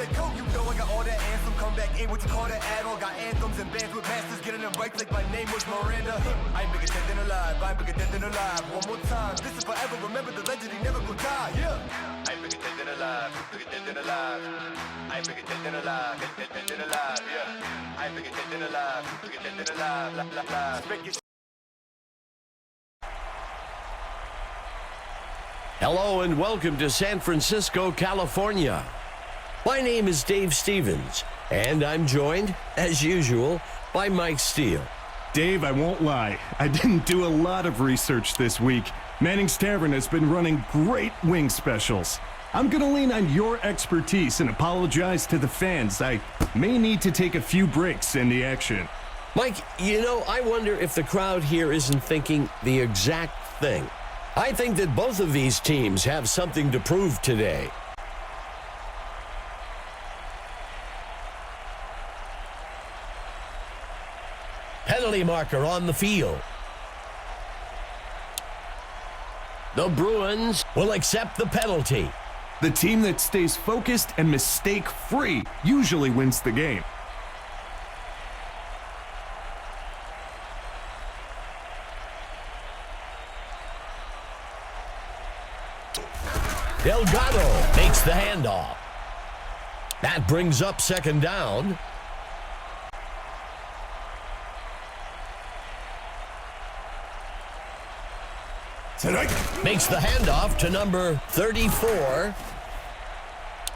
the coat. You know I got all that anthem, come back ain't what you call that at all. Got anthems and bands with masters, getting them right like my name was Miranda. I ain't bigger dead than alive, I ain't bigger dead than alive. One more time, this is forever, remember the legend, he never gon' die, yeah. I ain't bigger dead than alive, bigger dead than alive. I ain't bigger dead than alive, dead than alive, yeah. I ain't bigger dead than alive, bigger dead than alive, live. Hello and welcome to San Francisco, California. My name is Dave Stevens, and I'm joined, as usual, by Mike Steele. Dave, I won't lie. I didn't do a lot of research this week. Manning's Tavern has been running great wing specials. I'm going to lean on your expertise and apologize to the fans. I may need to take a few breaks in the action. Mike, you know, I wonder if the crowd here isn't thinking the exact thing. I think that both of these teams have something to prove today. Penalty marker on the field. The Bruins will accept the penalty. The team that stays focused and mistake-free usually wins the game. Delgado makes the handoff. That brings up second down. Makes the handoff to number 34.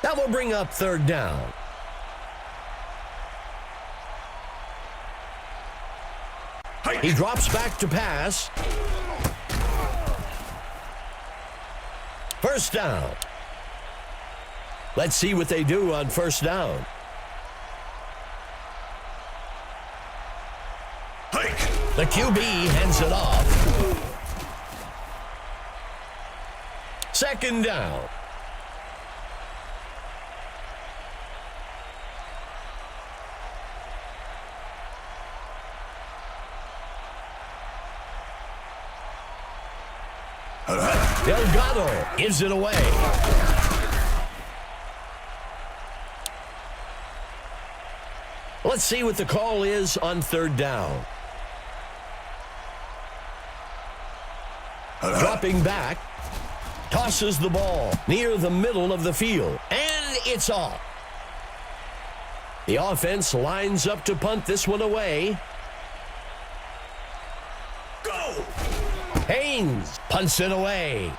That will bring up third down. He drops back to pass. First down. Let's see what they do on first down. The QB hands it off. Second down. Delgado gives it away. Let's see what the call is on third down. Dropping back, tosses the ball near the middle of the field, and it's off. The offense lines up to punt this one away. Haynes punts it away.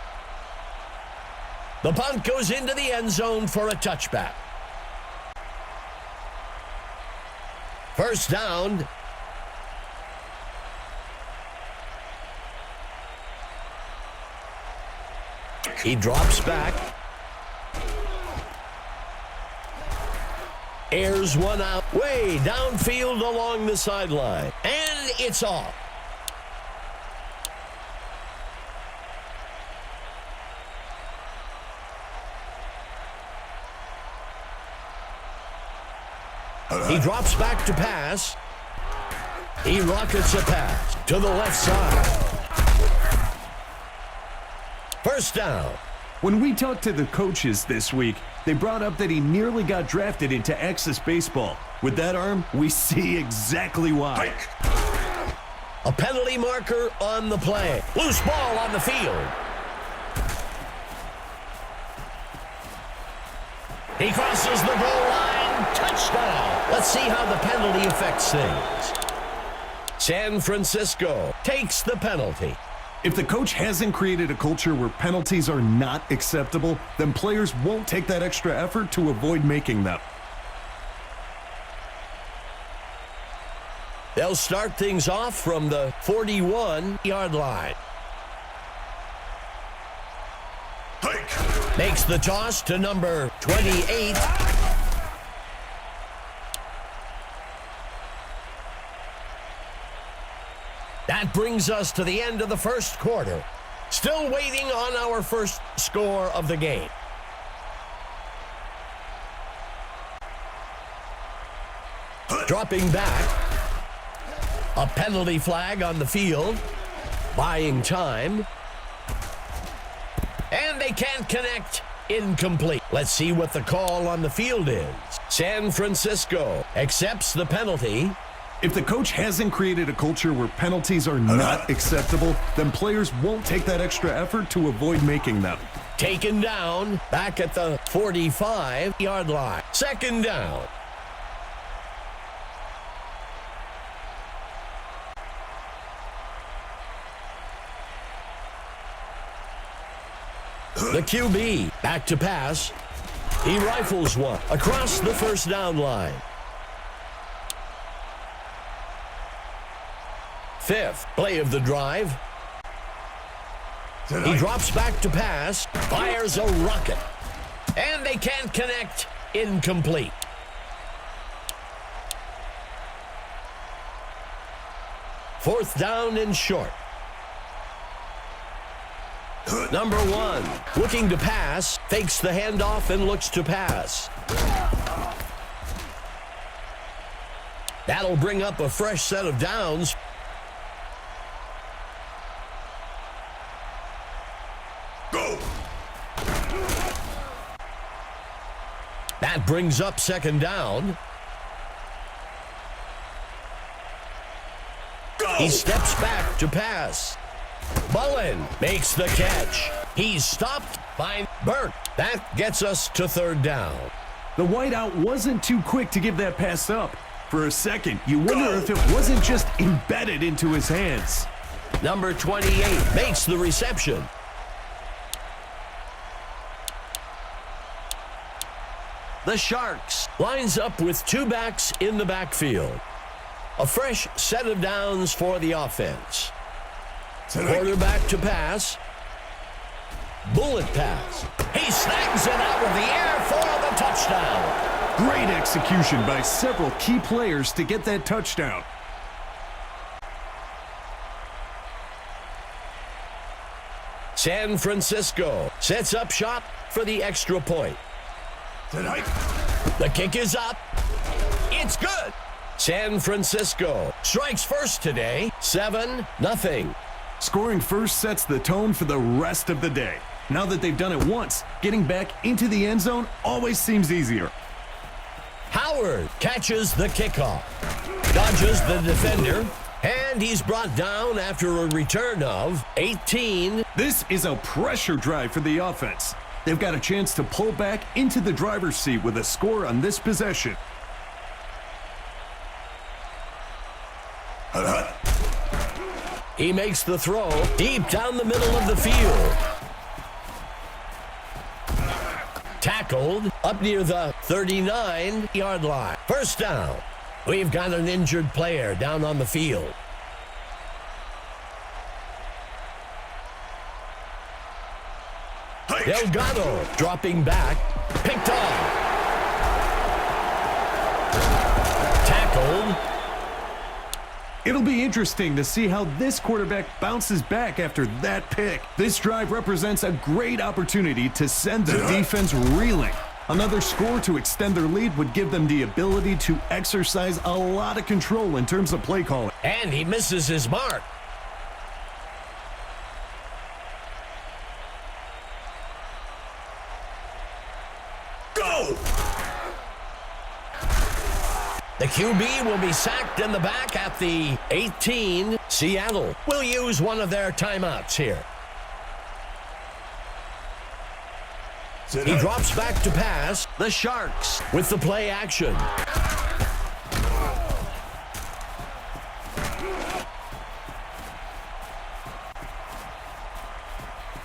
The punt goes into the end zone for a touchback. First down. He drops back. Airs one out. Way downfield along the sideline. And it's off. He drops back to pass. He rockets a pass to the left side. First down. When we talked to the coaches this week, they brought up that he nearly got drafted into Axis Baseball. With that arm, we see exactly why. A penalty marker on the play. Loose ball on the field. He crosses the goal line. Touchdown. Let's see how the penalty affects things. San Francisco takes the penalty. If the coach hasn't created a culture where penalties are not acceptable, then players won't take that extra effort to avoid making them. They'll start things off from the 41-yard line. Makes the toss to number 28. That brings us to the end of the first quarter. Still waiting on our first score of the game. Dropping back. A penalty flag on the field. Buying time. And they can't connect incomplete. Let's see what the call on the field is. San Francisco accepts the penalty. If the coach hasn't created a culture where penalties are not acceptable, then players won't take that extra effort to avoid making them. Taken down back at the 45-yard line. Second down. The QB back to pass. He rifles one across the first down line. Fifth play of the drive. He drops back to pass, fires a rocket, and they can't connect. Incomplete. Fourth down and short. Number 1, looking to pass, fakes the handoff and looks to pass. That'll bring up a fresh set of downs. Go! That brings up second down. Go! He steps back to pass. Mullen makes the catch. He's stopped by Burke. That gets us to third down. The wideout wasn't too quick to give that pass up. For a second, you wonder if it wasn't just embedded into his hands. Number 28 makes the reception. The Sharks lines up with two backs in the backfield. A fresh set of downs for the offense. Quarterback to pass. Bullet pass. He snags it out of the air for the touchdown. Great execution by several key players to get that touchdown. San Francisco sets up shop for the extra point. The kick is up. It's good. San Francisco strikes first today, 7-0. Scoring first sets the tone for the rest of the day. Now that they've done it once, getting back into the end zone always seems easier. Howard catches the kickoff, dodges the defender, and he's brought down after a return of 18. This is a pressure drive for the offense. They've got a chance to pull back into the driver's seat with a score on this possession. He makes the throw deep down the middle of the field. Tackled up near the 39-yard line. First down. We've got an injured player down on the field. Delgado dropping back. Picked off. Tackled. It'll be interesting to see how this quarterback bounces back after that pick. This drive represents a great opportunity to send the defense reeling. Another score to extend their lead would give them the ability to exercise a lot of control in terms of play calling. And he misses his mark. Go! The QB will be sacked in the back at the 18. Seattle will use one of their timeouts here. He drops back to pass. The Sharks with the play action.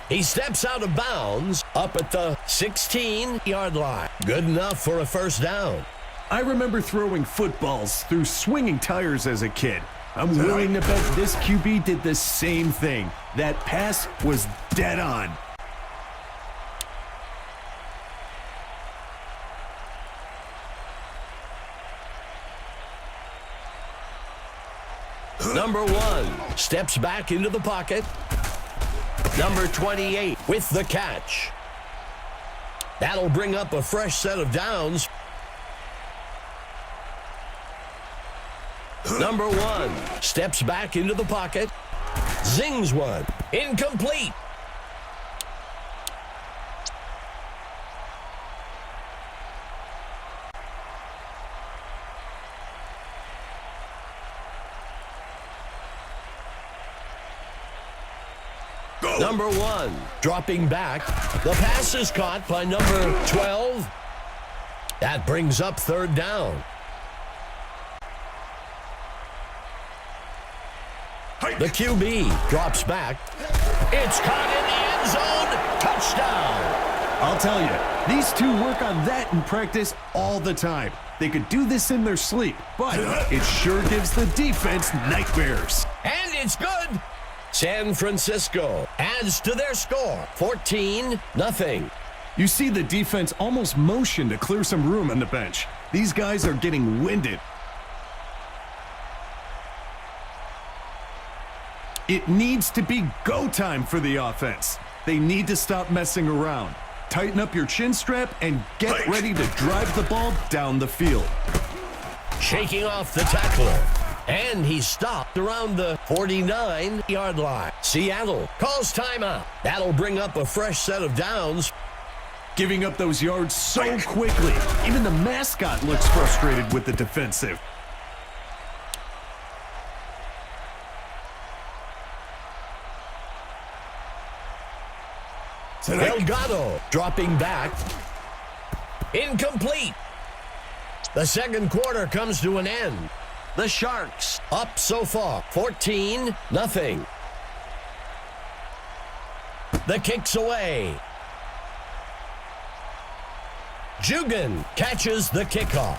He steps out of bounds up at the 16-yard line. Good enough for a first down. I remember throwing footballs through swinging tires as a kid. I'm willing to bet this QB did the same thing. That pass was dead on. Number 1 steps back into the pocket. Number 28 with the catch. That'll bring up a fresh set of downs. Number 1 steps back into the pocket. Zings one. Incomplete. Number 1 dropping back. The pass is caught by number 12. That brings up third down. The QB drops back. It's caught in the end zone. Touchdown. I'll tell you, these two work on that in practice all the time. They could do this in their sleep, but it sure gives the defense nightmares. And it's good. San Francisco adds to their score, 14-0. You see the defense almost motion to clear some room on the bench. These guys are getting winded. It needs to be go time for the offense. They need to stop messing around. Tighten up your chin strap and get ready to drive the ball down the field. Shaking off the tackler. And he's stopped around the 49-yard line. Seattle calls timeout. That'll bring up a fresh set of downs. Giving up those yards so quickly. Even the mascot looks frustrated with the defensive. Delgado dropping back. Incomplete. The second quarter comes to an end. The Sharks up so far, 14-0. The kick's away. Jugan catches the kickoff.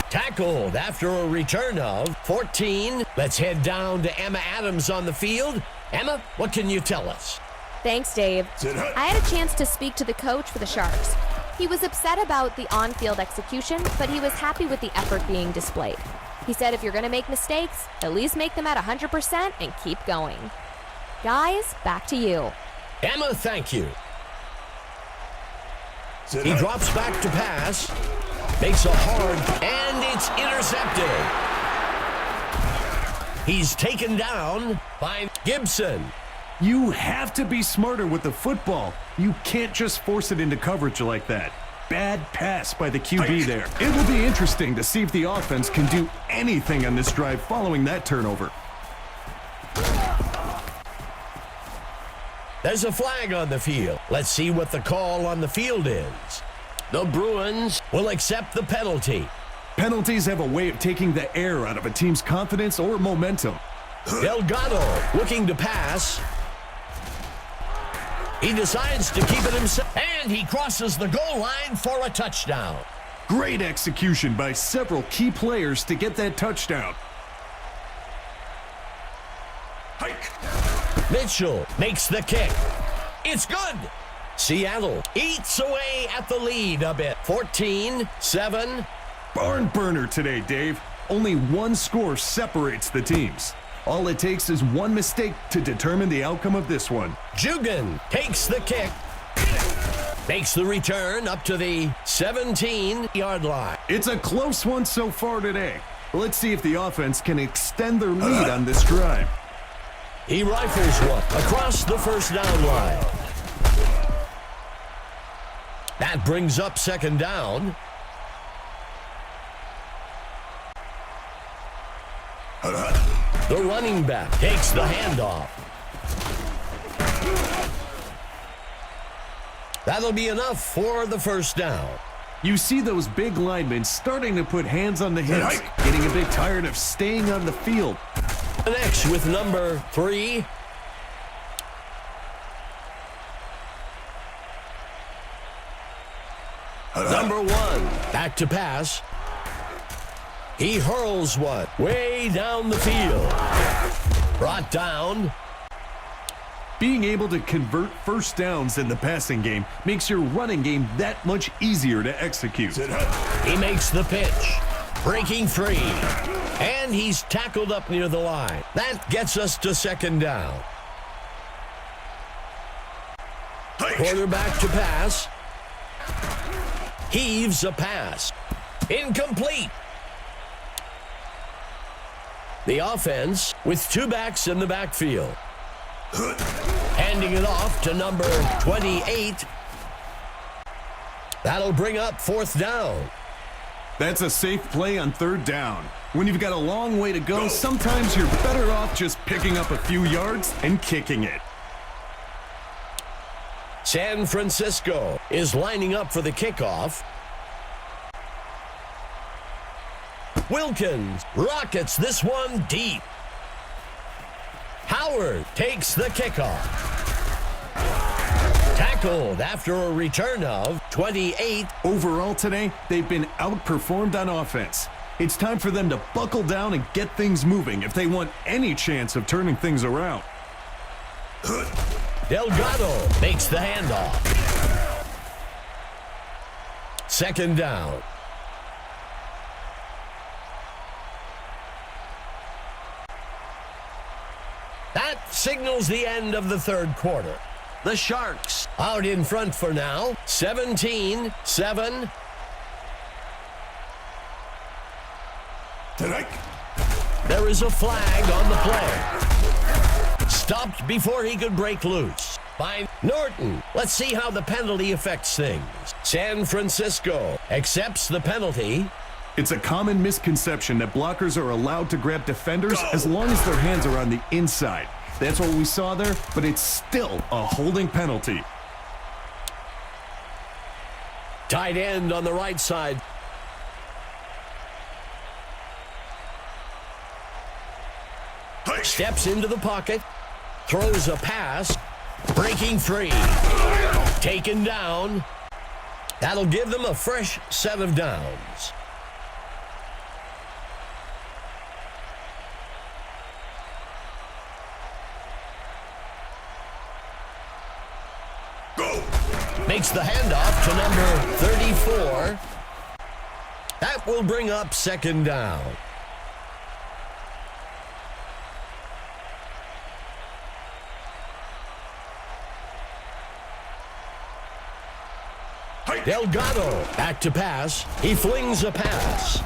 Tackled after a return of 14. Let's head down to Emma Adams on the field. Emma, what can you tell us? Thanks, Dave. I had a chance to speak to the coach for the Sharks. He was upset about the on-field execution, but he was happy with the effort being displayed. He said if you're going to make mistakes, at least make them at 100% and keep going. Guys, back to you. Emma, thank you. He drops back to pass, makes a hard, and it's intercepted. He's taken down by Gibson. You have to be smarter with the football. You can't just force it into coverage like that. Bad pass by the QB there. It will be interesting to see if the offense can do anything on this drive following that turnover. There's a flag on the field. Let's see what the call on the field is. The Bruins will accept the penalty. Penalties have a way of taking the air out of a team's confidence or momentum. Delgado looking to pass. He decides to keep it himself, and he crosses the goal line for a touchdown. Great execution by several key players to get that touchdown. Mitchell makes the kick. It's good. Seattle eats away at the lead a bit. 14-7. Barn burner today, Dave. Only one score separates the teams. All it takes is one mistake to determine the outcome of this one. Jugan takes the kick. Makes the return up to the 17-yard line. It's a close one so far today. Let's see if the offense can extend their lead on this drive. He rifles one across the first down line. That brings up second down. The running back takes the handoff. That'll be enough for the first down. You see those big linemen starting to put hands on the hips, getting a bit tired of staying on the field. Next with number 3. Number 1, back to pass. He hurls one way down the field. Brought down. Being able to convert first downs in the passing game makes your running game that much easier to execute. He makes the pitch. Breaking free. And he's tackled up near the line. That gets us to second down. Quarterback to pass. Heaves a pass. Incomplete. The offense with 2 backs in the backfield. Handing it off to number 28. That'll bring up fourth down. That's a safe play on third down. When you've got a long way to go, sometimes you're better off just picking up a few yards and kicking it. San Francisco is lining up for the kickoff. Wilkins rockets this one deep. Howard takes the kickoff. Tackled after a return of 28. Overall today, they've been outperformed on offense. It's time for them to buckle down and get things moving if they want any chance of turning things around. Delgado makes the handoff. Second down. That signals the end of the third quarter. The Sharks out in front for now, 17-7. There is a flag on the play. Stopped before he could break loose by Norton. Let's see how the penalty affects things. San Francisco accepts the penalty. It's a common misconception that blockers are allowed to grab defenders as long as their hands are on the inside. That's what we saw there, but it's still a holding penalty. Tight end on the right side. Steps into the pocket. Throws a pass. Breaking free. Taken down. That'll give them a fresh set of downs. Makes the handoff to number 34. That will bring up second down. Delgado back to pass. He flings a pass.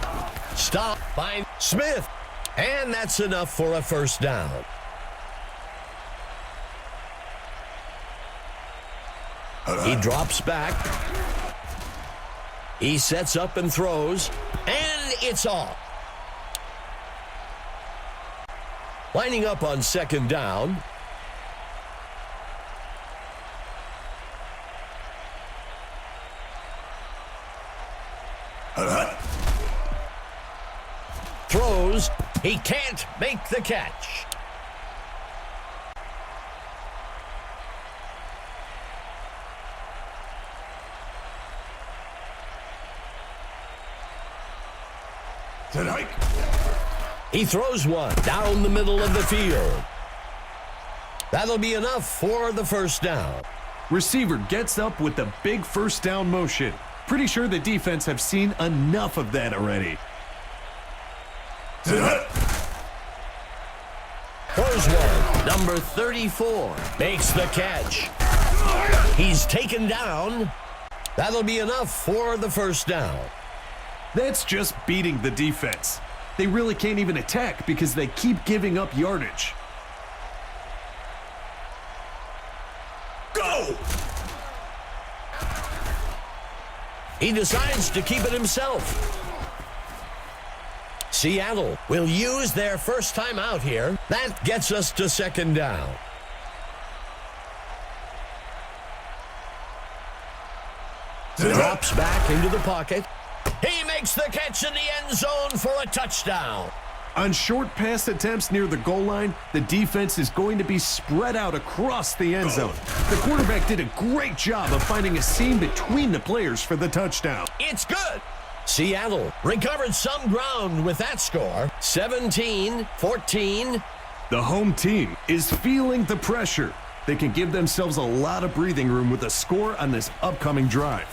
Stopped by Smith. And that's enough for a first down. He drops back. He sets up and throws. And it's off. Lining up on second down. Throws. He can't make the catch. He throws one down the middle of the field. That'll be enough for the first down. Receiver gets up with the big first down motion. Pretty sure the defense have seen enough of that already. Throws one. Number 34 makes the catch. He's taken down. That'll be enough for the first down. That's just beating the defense. They really can't even attack because they keep giving up yardage. Go! He decides to keep it himself. Seattle will use their first time out here. That gets us to second down. Drops back into the pocket. He makes the catch in the end zone for a touchdown. On short pass attempts near the goal line, the defense is going to be spread out across the end zone. The quarterback did a great job of finding a seam between the players for the touchdown. It's good. Seattle recovered some ground with that score, 17-14. The home team is feeling the pressure. They can give themselves a lot of breathing room with a score on this upcoming drive.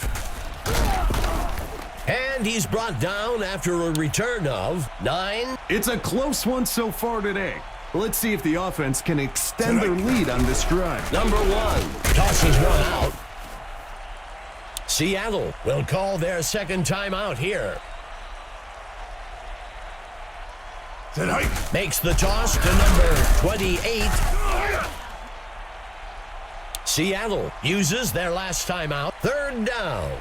And he's brought down after a return of 9. It's a close one so far today. Let's see if the offense can extend their lead on this drive. Number 1 tosses one out. Seattle will call their second time out here. Makes the toss to number 28. Seattle uses their last time out. Third down.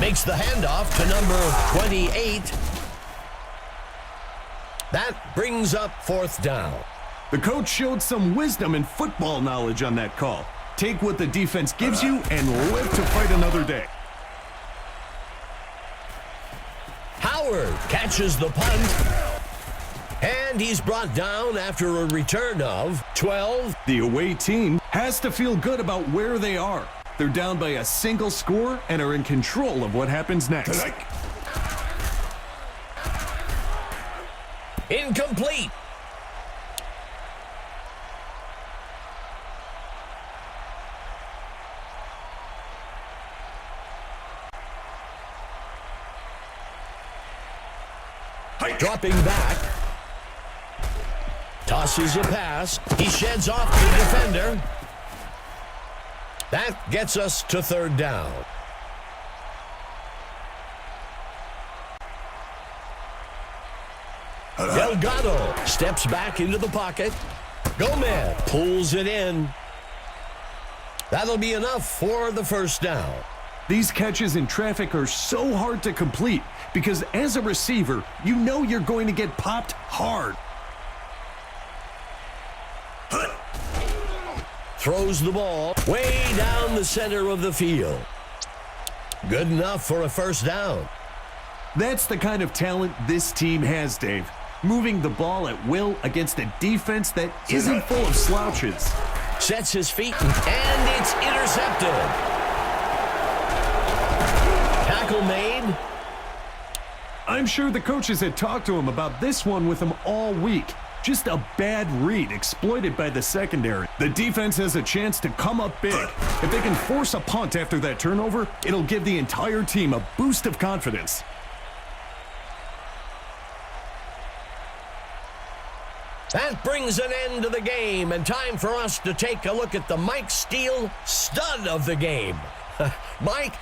Makes the handoff to number 28. That brings up fourth down. The coach showed some wisdom and football knowledge on that call. Take what the defense gives you and live to fight another day. Howard catches the punt. And he's brought down after a return of 12. The away team has to feel good about where they are. They're down by a single score and are in control of what happens next. Incomplete. Dropping back. Tosses a pass. He sheds off the defender. That gets us to third down. Delgado steps back into the pocket. Gomez pulls it in. That'll be enough for the first down. These catches in traffic are so hard to complete because as a receiver, you know you're going to get popped hard. Throws the ball way down the center of the field. Good enough for a first down. That's the kind of talent this team has, Dave. Moving the ball at will against a defense that isn't full of slouches. Sets his feet, and it's intercepted. Tackle made. I'm sure the coaches had talked to him about this one with him all week. Just a bad read exploited by the secondary. The defense has a chance to come up big. If they can force a punt after that turnover, it'll give the entire team a boost of confidence. That brings an end to the game, and time for us to take a look at the Mike Steele stud of the game. Mike,